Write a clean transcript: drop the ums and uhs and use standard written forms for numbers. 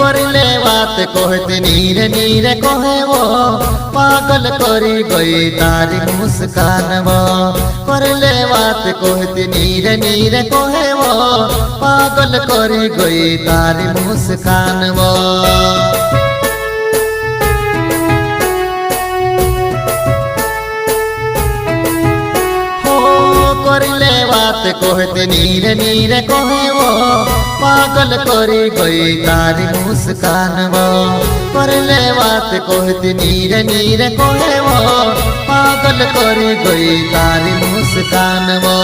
करले बात कहते नीरे नीरे कहे वो पागल करी गई तारी मुस्कान वो करले बात कहते नीरे नीरे कहे वो पागल करी गई तारी मुस्कान वो करले बात कहते नीरे नीरे कहे वो पागल करी गई तारी मुस्कान वो करले बात कहते नीरे नीरे कहे वो पागल करी गई तारी मुस्कान वो।